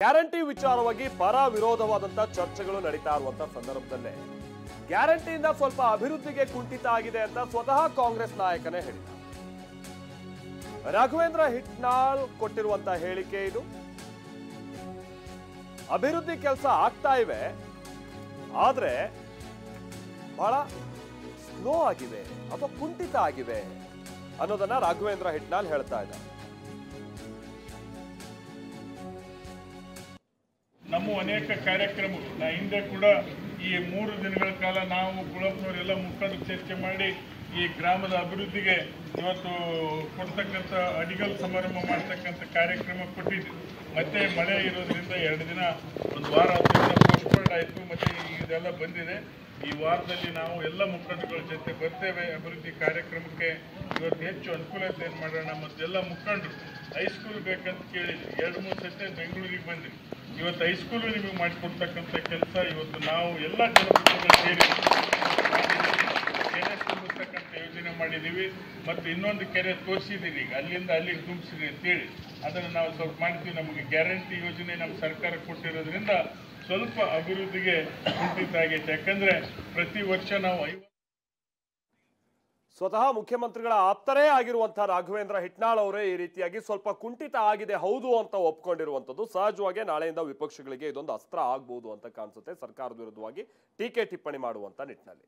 Guarantee ವಿಚಾರವಾಗಿ ಪರ ವಿರೋಧವಾದಂತ ಚರ್ಚೆಗಳು ನಡೀತಾ ಇರುವಂತ ಸಂದರ್ಭದಲ್ಲೇ ಗ್ಯಾರಂಟಿಯಿಂದ ಸ್ವಲ್ಪ ಅಭಿವೃದ್ಧಿಗೆ ಕುಂಠಿತ ಆಗಿದೆ ಅಂತ ಸ್ವತಃ ಕಾಂಗ್ರೆಸ್ ನಾಯಕನೇ ಹೇಳಿದ್ದಾರೆ. ರಾಘವೇಂದ್ರ ಹಿಟ್ನಾಳ್ ಕೊಟ್ಟಿರುವಂತ ಹೇಳಿಕೆ ಇದು. ಅಭಿವೃದ್ಧಿ ಕೆಲಸ ಆಗ್ತಾ ಇವೆ, ಆದ್ರೆ ಬಹಳ ಸ್ಲೋ ಆಗಿವೆ ಅಥವಾ ಕುಂಠಿತ ಆಗಿವೆ ಅನ್ನೋದನ್ನ ರಾಘವೇಂದ್ರ ಹಿಟ್ನಾಳ್ ಹೇಳ್ತಾ ಇದ್ದಾರೆ. ನಮ್ಮ ಅನೇಕ ಕಾರ್ಯಕ್ರಮಗಳು ಹಿಂದೆ ಕೂಡ ಈ 3 ದಿನಗಳ ಕಾಲ ನಾವು ಗುಳಪ್ಪನವರೆಲ್ಲ ಮುಖಂಡರು ಚರ್ಚೆ ಮಾಡಿ ಈ ಗ್ರಾಮದ ಅಭಿವೃದ್ಧಿಗೆ ಇವತ್ತು ಕೊಡ್ತಕ್ಕಂಥ ಅಡಿಗಲ್ ಸಮಾರಂಭ ಮಾಡ್ತಕ್ಕಂಥ ಕಾರ್ಯಕ್ರಮ ಕೊಟ್ಟಿದ್ವಿ. ಮತ್ತೆ ಮಳೆ ಇರೋದ್ರಿಂದ 2 ದಿನ ಒಂದು ವಾರ ಪೋಸ್ಟ್ಪೋಂಡ್ ಆಯಿತು. ಮತ್ತೆ ಇದೆಲ್ಲ ಬಂದಿದೆ. ಈ ವಾರದಲ್ಲಿ ನಾವು ಎಲ್ಲ ಮುಖಂಡರುಗಳ ಜೊತೆ ಬರ್ತೇವೆ. ಅಭಿವೃದ್ಧಿ ಕಾರ್ಯಕ್ರಮಕ್ಕೆ ಇವತ್ತು ಹೆಚ್ಚು ಅನುಕೂಲತೆಯನ್ನು ಮಾಡೋಣ. ಮತ್ತು ಎಲ್ಲ ಮುಖಂಡರು ಹೈಸ್ಕೂಲ್ ಬೇಕಂತ ಕೇಳಿದ್ವಿ. 2-3 ಸತಿ ಬೆಂಗಳೂರಿಗೆ ಬಂದಿವಿ. ಇವತ್ತು ಹೈಸ್ಕೂಲು ನಿಮಗೆ ಮಾಡಿಕೊಡ್ತಕ್ಕಂಥ ಕೆಲಸ ಇವತ್ತು ನಾವು ಎಲ್ಲ ಜನಪ್ರತಿನಿಧಿಗಳು ಸೇರಿ ಕೆರೆ ತುಂಬಿಸ್ತಕ್ಕಂಥ ಯೋಜನೆ ಮಾಡಿದ್ದೀವಿ. ಮತ್ತು ಇನ್ನೊಂದು ಕೆರೆ ತೋರಿಸಿದ್ದೀವಿ, ಈಗ ಅಲ್ಲಿಂದ ಅಲ್ಲಿಗೆ ತುಂಬಿಸಿದ್ವಿ ಅಂತೇಳಿ ಅದನ್ನು ನಾವು ಸ್ವಲ್ಪ ಮಾಡ್ತೀವಿ. ನಮಗೆ ಗ್ಯಾರಂಟಿ ಯೋಜನೆ ನಮ್ಮ ಸರ್ಕಾರ ಕೊಟ್ಟಿರೋದ್ರಿಂದ ಸ್ವಲ್ಪ ಅಭಿವೃದ್ಧಿಗೆ ಕುಂಠಿತ ಆಗೈತೆ. ಯಾಕಂದರೆ ಪ್ರತಿ ವರ್ಷ ನಾವು ಸ್ವತಃ ಮುಖ್ಯಮಂತ್ರಿಗಳ ಆಪ್ತರೇ ಆಗಿರುವಂತಹ ರಾಘವೇಂದ್ರ ಹಿಟ್ನಾಳ್ ಅವರೇ ಈ ರೀತಿಯಾಗಿ ಸ್ವಲ್ಪ ಕುಂಠಿತ ಆಗಿದೆ ಹೌದು ಅಂತ ಒಪ್ಕೊಂಡಿರುವಂತದ್ದು. ಸಹಜವಾಗಿ ನಾಳೆಯಿಂದ ವಿಪಕ್ಷಗಳಿಗೆ ಇದೊಂದು ಅಸ್ತ್ರ ಆಗ್ಬಹುದು ಅಂತ ಕಾಣಿಸುತ್ತೆ, ಸರ್ಕಾರದ ವಿರುದ್ಧವಾಗಿ ಟೀಕೆ ಟಿಪ್ಪಣಿ ಮಾಡುವಂತ ನಿಟ್ಟಿನಲ್ಲಿ.